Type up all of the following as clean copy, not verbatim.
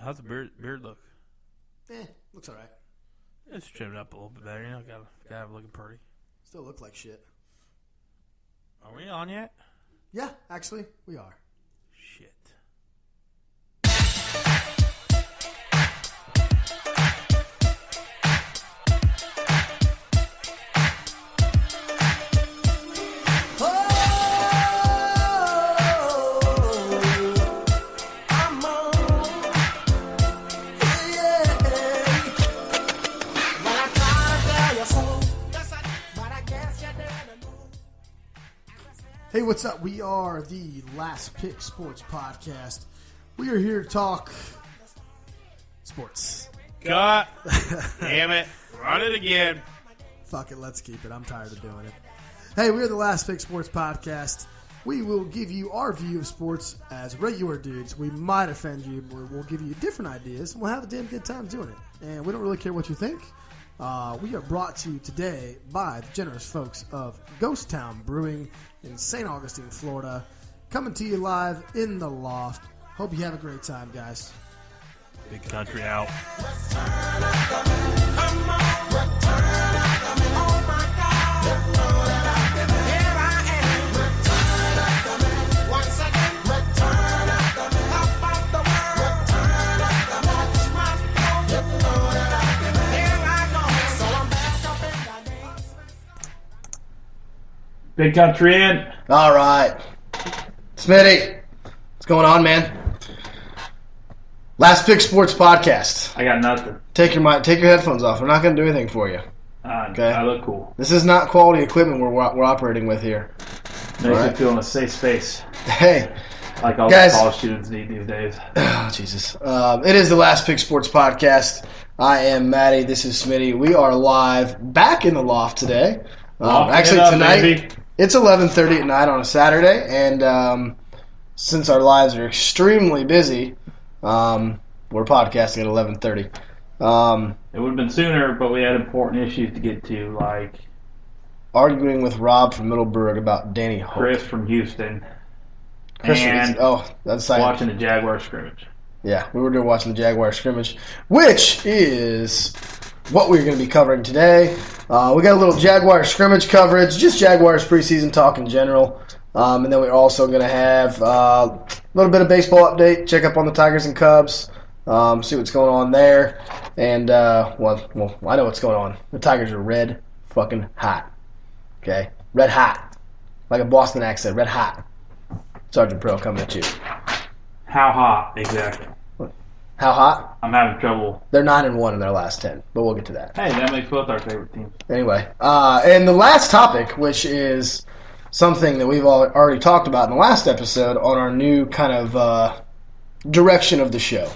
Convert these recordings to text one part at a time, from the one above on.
How's the beard look? Looks all right. It's trimmed up a little bit better. Got it looking pretty. Still look like shit. Are we on yet? Yeah, actually, we are. Shit. Hey, what's up? We are the Last Pick Sports Podcast. We are here to talk sports. God damn it. Run it again. Fuck it, let's keep it. I'm tired of doing it. Hey, we are the Last Pick Sports Podcast. We will give you our view of sports as regular dudes. We might offend you, but we'll give you different ideas. We'll have a damn good time doing it. And we don't really care what you think. We are brought to you today by the generous folks of Ghost Town Brewing in St. Augustine, Florida. Coming to you live in the loft. Hope you have a great time, guys. Big country out. Big country in. All right. Smitty, what's going on, man? Last Pick Sports Podcast. I got nothing. Take your headphones off. We're not going to do anything for you. Okay? I look cool. This is not quality equipment we're operating with here. Makes me feel in a safe space. Hey. Like all guys, the college students need these days. Oh, Jesus. It is the Last Pick Sports Podcast. I am Maddie. This is Smitty. We are live back in the loft today. Actually, tonight, baby. It's 11:30 at night on a Saturday, and since our lives are extremely busy, we're podcasting at 11:30. It would have been sooner, but we had important issues to get to, like arguing with Rob from Middleburg about Danny Hope. Chris from Houston, and that's watching the Jaguars scrimmage. Yeah, we were watching the Jaguars scrimmage, which is what we're going to be covering today. We got a little Jaguars scrimmage coverage, just Jaguars preseason talk in general. And then we're also going to have a little bit of baseball update, check up on the Tigers and Cubs, see what's going on there. And, well, I know what's going on. The Tigers are red fucking hot. Okay? Red hot. Like a Boston accent, red hot. Sergeant Pro coming at you. How hot, exactly? How hot? I'm having trouble. They're 9-1 in their last 10, but we'll get to that. Hey, that makes both our favorite teams. Anyway, and the last topic, which is something that we've already talked about in the last episode on our new kind of direction of the show,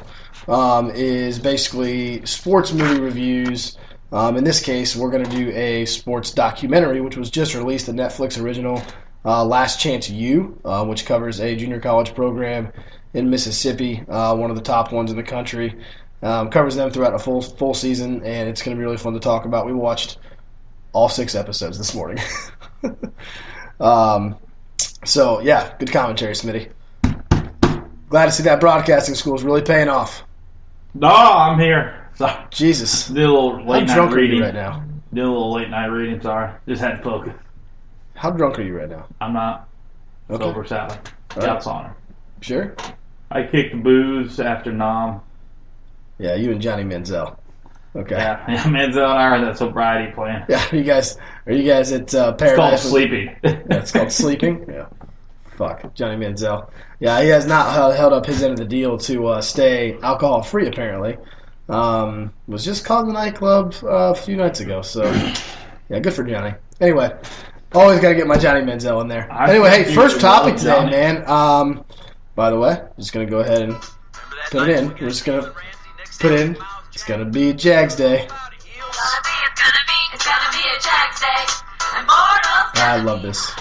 is basically sports movie reviews. In this case, we're going to do a sports documentary, which was just released, the Netflix original, Last Chance U, which covers a junior college program in Mississippi, one of the top ones in the country. Covers them throughout a full season, and it's going to be really fun to talk about. We watched all 6 episodes this morning. So, yeah, good commentary, Smitty. Glad to see that broadcasting school is really paying off. No, I'm here. Sorry. Jesus. Did a little late How night drunk reading. Are you right now? Did a little late night reading, sorry. Just had to focus. How drunk are you right now? I'm not. Okay. Sober salad. Right. Scout's honor. Sure? I kicked the booze after Nom. Yeah, you and Johnny Manziel. Okay. Yeah, Manziel and I are in that sobriety plan. Yeah, are you guys at Paradise? It's called sleeping. Yeah, it's called sleeping? Yeah. Fuck, Johnny Manziel. Yeah, he has not held up his end of the deal to stay alcohol-free, apparently. Was just caught in the nightclub a few nights ago, so yeah, good for Johnny. Anyway, always got to get my Johnny Manziel in there. Anyway, hey, first topic today, man. By the way, just going to go ahead and put it in. We're just going to put in, it's going to be Jags Day. I love this.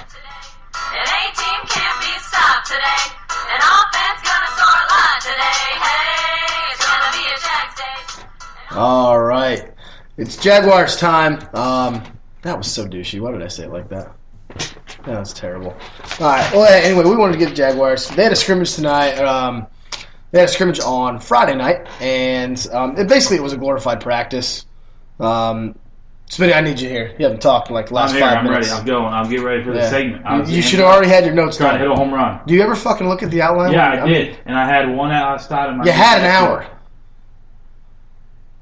All right. It's Jaguars time. That was so douchey. Why did I say it like that? That was terrible. All right. Well, anyway, we wanted to get the Jaguars. They had a scrimmage tonight. They had a scrimmage on Friday night, and it was a glorified practice. Smitty, I need you here. You haven't talked in like the last 5 minutes. I'm ready. I'm going. I'm getting ready for the segment. You should have already had your notes trying done. to hit a home run. Do you ever fucking look at the outline? Yeah, I did. And I had one outside of my... You had an hour.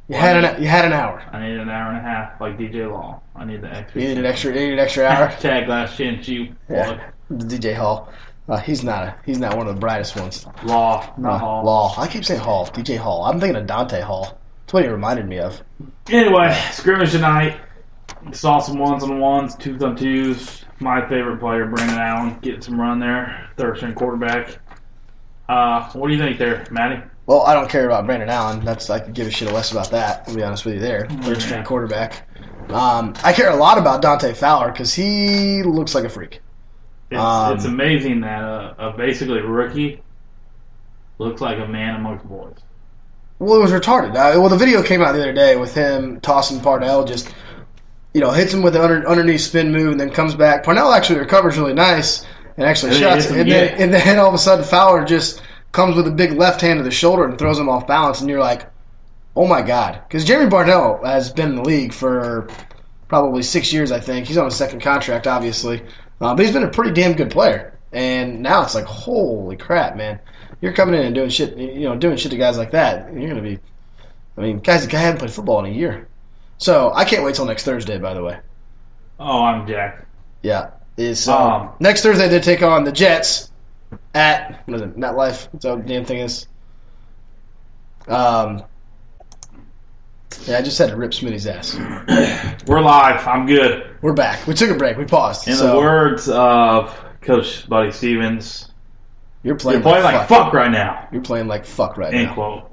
You had an hour. I needed an hour and a half, like DJ Law. I need the extra. You needed an extra hour? Tag last chin chew. Yeah. DJ Hall. He's not one of the brightest ones. Law, not Hall. Law. I keep saying Hall. DJ Hall. I'm thinking of Dante Hall. That's what he reminded me of. Anyway, scrimmage tonight. Saw some 1-on-1s, 2-on-2s. My favorite player, Brandon Allen, getting some run there. Third-string quarterback. What do you think there, Matty? Well, I don't care about Brandon Allen. I could give a shit less about that, to be honest with you there. Third-string quarterback. I care a lot about Dante Fowler because he looks like a freak. It's amazing that basically rookie looks like a man amongst boys. Well, it was retarded. The video came out the other day with him tossing Parnell, just hits him with an underneath spin move, and then comes back. Parnell actually recovers really nice and actually shuts, and then all of a sudden Fowler just comes with a big left hand to the shoulder and throws him off balance, and you're like, oh my god, because Jeremy Parnell has been in the league for probably 6 years, I think. He's on a second contract, obviously. But he's been a pretty damn good player. And now it's like, holy crap, man. You're coming in and doing shit to guys like that. You're going to be, guys, the guy hasn't played football in a year. So I can't wait till next Thursday, by the way. Oh, I'm jacked. Yeah. Next Thursday they take on the Jets at, what is it, MetLife? That's what the damn thing is. Yeah, I just had to rip Smitty's ass. We're live. I'm good. We're back. We took a break. We paused. In the words of Coach Buddy Stevens, you're playing like fuck right now. You're playing like fuck right now. End quote.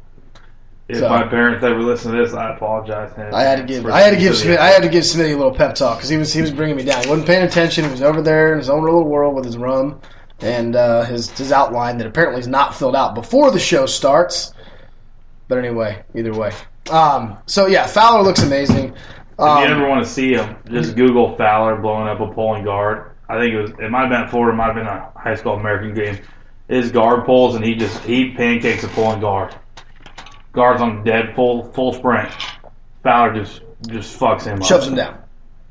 If my parents ever listen to this, I apologize. I had to give Smitty a little pep talk because he was bringing me down. He wasn't paying attention. He was over there in his own little world with his rum and his outline that apparently is not filled out before the show starts. But anyway, either way. Fowler looks amazing. If you ever want to see him, just Google Fowler blowing up a pulling guard. I think it might have been at Florida, it might have been a high school American game. His guard pulls and he pancakes a pulling guard. Guard's on dead full sprint. Fowler just fucks him up. Shoves him down.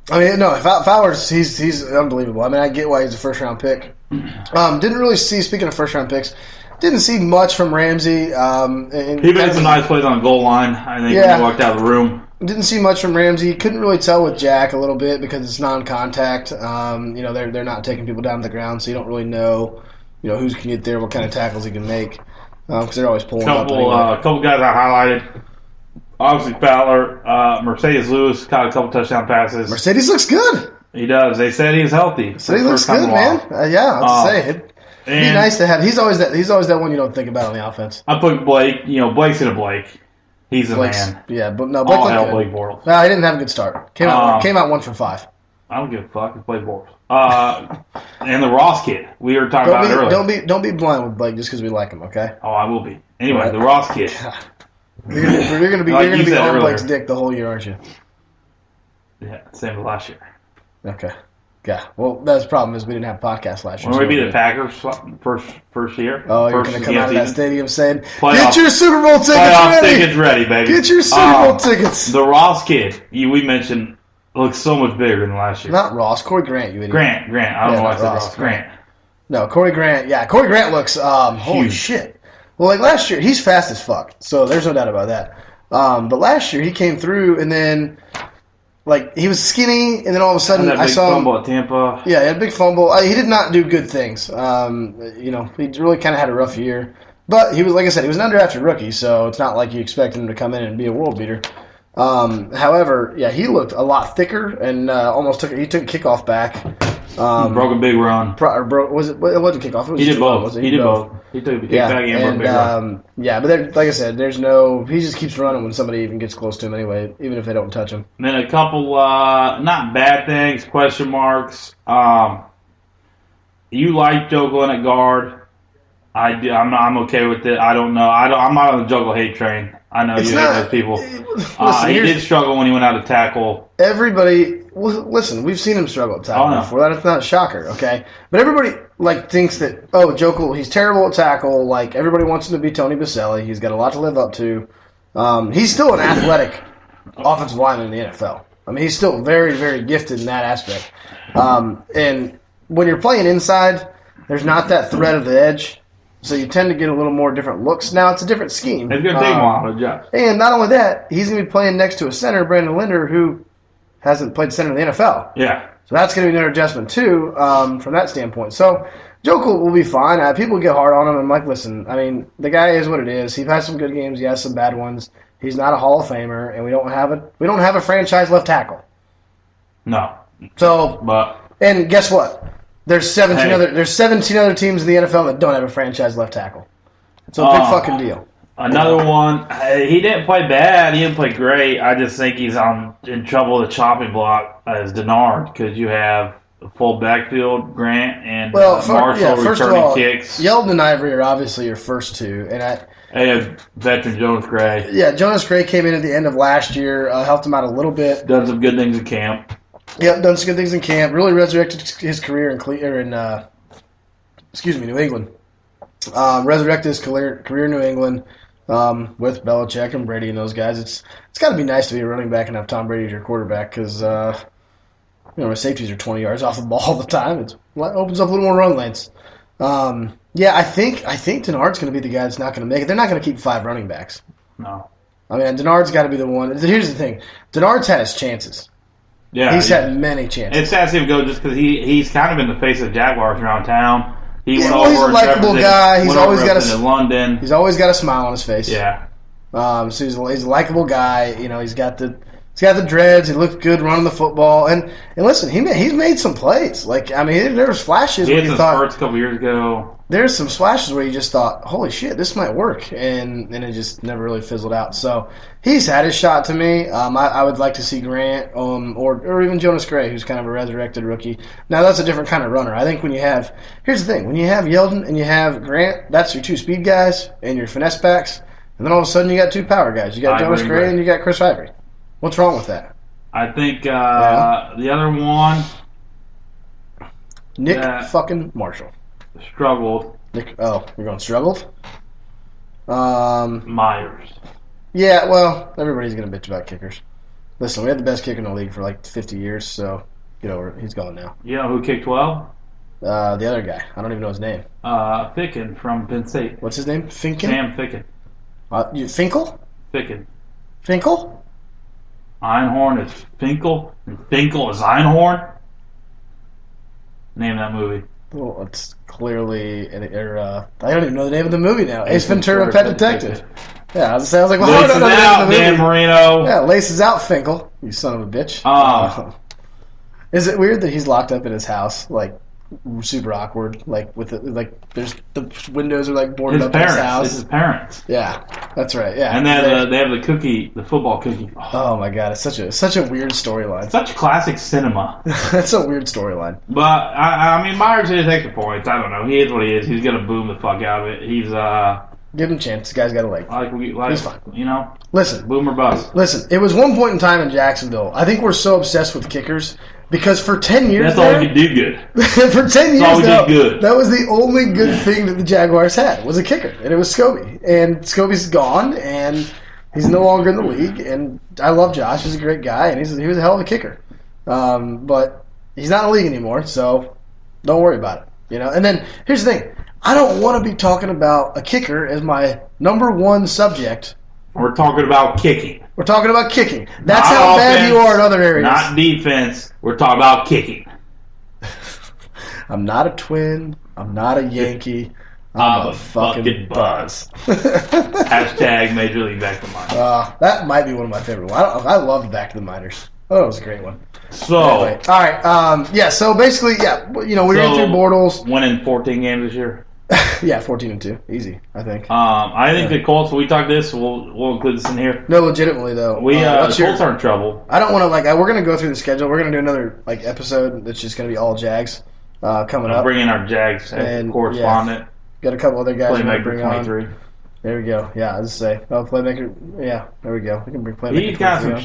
Fowler's he's unbelievable. I get why he's a first round pick. Didn't really see, speaking of first round picks, didn't see much from Ramsey. He made some nice plays on the goal line, I think, when he walked out of the room. Didn't see much from Ramsey. Couldn't really tell with Jack a little bit because it's non-contact. They're not taking people down to the ground, so you don't really know, who can get there, what kind of tackles he can make, because they're always pulling up. A couple guys I highlighted. Obviously, Fowler, Mercedes Lewis caught a couple touchdown passes. Mercedes looks good. He does. They said he's healthy. So he looks good, man. I'll say it. It'd be nice to have. He's always that one you don't think about on the offense. I put Blake. Blake's in a Blake. He's a man. Yeah, but no, Blake looked good. Blake Bortles. No, he didn't have a good start. Came out 1 for 5. I don't give a fuck. It's Blake Bortles. And the Ross kid. We were talking about it earlier. Don't be blind with Blake just because we like him. Okay. Oh, I will be. Anyway, the Ross kid. You're gonna be on Blake's dick the whole year, aren't you? Yeah, same as last year. Okay. Yeah. Well, that's the problem is we didn't have a podcast last year. When we beat the Packers first year. Oh, you're going to come out of that stadium saying, "Get your Super Bowl tickets ready! Tickets ready, baby! Get your Super Bowl tickets!" The Ross kid, we mentioned, looks so much bigger than last year. Not Ross, Corey Grant. You idiot. Grant. I don't know why I said Ross. Grant. No, Corey Grant. Yeah, Corey Grant looks holy shit. Well, like last year, he's fast as fuck. So there's no doubt about that. But last year he came through and then. Like, he was skinny, and then all of a sudden I saw him. Fumble at Tampa. Yeah, he had a big fumble. He did not do good things. He really kind of had a rough year. But he was, like I said, he was an undrafted rookie, so it's not like you expect him to come in and be a world beater. However, yeah, he looked a lot thicker and he took a kickoff back. Broke a big run. It wasn't kickoff. It was he did both. He did both. He took a kickback and broke a big run. Yeah, but like I said, he just keeps running when somebody even gets close to him anyway, even if they don't touch him. And then a couple, not bad things, question marks. You like Joe Glenn at guard. I do. I'm okay with it. I don't know. I'm not on the juggle hate train. I know you hate those people. Listen, he did struggle when he went out of tackle. Everybody, listen, we've seen him struggle at tackle before. That's not a shocker, okay? But everybody thinks that Jokel, he's terrible at tackle. Like everybody wants him to be Tony Baselli. He's got a lot to live up to. He's still an athletic offensive lineman in the NFL. I mean, he's still very, very gifted in that aspect. And when you're playing inside, there's not that threat of the edge. So you tend to get a little more different looks. Now it's a different scheme. It's going to take a while to adjust. And not only that, he's going to be playing next to a center, Brandon Linder, who hasn't played center in the NFL. Yeah. So that's going to be another adjustment too from that standpoint. So Jokel will be fine. People get hard on him. I'm like, listen, I mean, the guy is what it is. He's had some good games. He has some bad ones. He's not a Hall of Famer, and we don't have a franchise left tackle. No. So, and guess what? There's 17 other teams in the NFL that don't have a franchise left tackle. It's a big fucking deal. Another one. He didn't play bad. He didn't play great. I just think he's in trouble with the chopping block as Denard because you have a full backfield, Grant, and Marshall returning kicks. Yeldon and Ivory are obviously your first two, and have veteran Jonas Gray. Yeah, Jonas Gray came in at the end of last year, helped him out a little bit. Done some good things in camp. Yep, done some good things in camp. Really resurrected his career in New England. Resurrected his career in New England with Belichick and Brady and those guys. It's got to be nice to be a running back and have Tom Brady as your quarterback because my safeties are 20 yards off the ball all the time. It opens up a little more run lanes. I think Denard's going to be the guy that's not going to make it. They're not going to keep 5 running backs. No. I mean, Denard's got to be the one. Here's the thing. Denard's had his chances. Yeah, he's had many chances. It's sad to see him go just because he's kind of in the face of Jaguars around town. He's a likable guy. He's always got in London. He's always got a smile on his face. Yeah. So he's a likable guy. You know, he's got the dreads. He looks good running the football. And listen, he's made some plays. Like I mean, there was flashes where you thought spurts a couple years ago. There's some splashes where you just thought, holy shit, this might work, and it just never really fizzled out. So he's had his shot to me. I would like to see Grant or even Jonas Gray, who's kind of a resurrected rookie. Now that's a different kind of runner. I think here's the thing, when you have Yeldon and you have Grant, that's your 2 speed guys and your finesse backs, and then all of a sudden you got 2 power guys. You got Jonas Gray and you got Chris Ivory. What's wrong with that? I think the other one, Nick fucking Marshall. Struggled. You're going struggled? Myers. Yeah, well, everybody's going to bitch about kickers. Listen, we had the best kicker in the league for like 50 years, so get over it. He's gone now. You know who kicked well? The other guy. I don't even know his name. Ficken from Penn State. What's his name? Finken? Sam Ficken. Finkel? Ficken. Finkel? Einhorn is Finkel, and Finkel is Einhorn. Name that movie. Well, it's clearly, I don't even know the name of the movie now. Ace Ventura, Pet Detective. Yeah, I was like, well, Laces out, Dan Marino. Yeah, laces out, Finkel. You son of a bitch. Is it weird that he's locked up in his house, like super awkward, like there's the windows are like boarded up in his house. It's his parents. Yeah, that's right. Yeah, and then they have the football cookie. Oh my god, it's such a weird storyline. Such classic cinema. That's a weird storyline. But I mean, Myers hit his extra points. I don't know. He is what he is. He's gonna boom the fuck out of it. He's give him a chance. This guy's got a leg. He's fine. You know. Listen, boom or bust. Listen, it was one point in time in Jacksonville. I think we're so obsessed with kickers. Because for 10 years that's all we could do good. For 10 years did good. That was the only good thing that the Jaguars had, was a kicker, and it was Scobie. And Scobie's gone, and he's no longer in the league, and I love Josh. He's a great guy, and he was a hell of a kicker. But he's not in the league anymore, so don't worry about it. You know. And then, here's the thing. I don't want to be talking about a kicker as my number one subject. We're talking about kicking. We're talking about kicking. That's not how bad you are in other areas. Not defense. We're talking about kicking. I'm not a Twin. I'm not a Yankee. I'm a fucking Buzz. Hashtag Major League Back to the Minors. That might be one of my favorite ones. I loved Back to the Minors. Oh, it was a great one. So, anyway, all right. So basically, we ran through Bortles. Winning 14 games this year. Yeah, 14-2, easy. I think. I think the Colts. When we talk this, we'll include this in here. No, legitimately though, the Colts are in trouble. I don't want to we're gonna go through the schedule. We're gonna do another episode that's just gonna be all Jags coming up. Bring in our Jags correspondent. Got a couple other guys we want to Playmaker bring on. 23. There we go. Yeah, I was say, playmaker. Yeah, there we go. We can bring playmaker.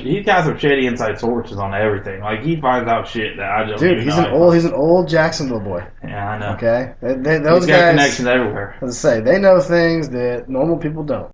He's got some shady inside sources on everything. Like he finds out shit that I don't. Dude, he's an old Jacksonville boy. Yeah, I know. Okay, those He's got guys. connections everywhere. As I say, they know things that normal people don't.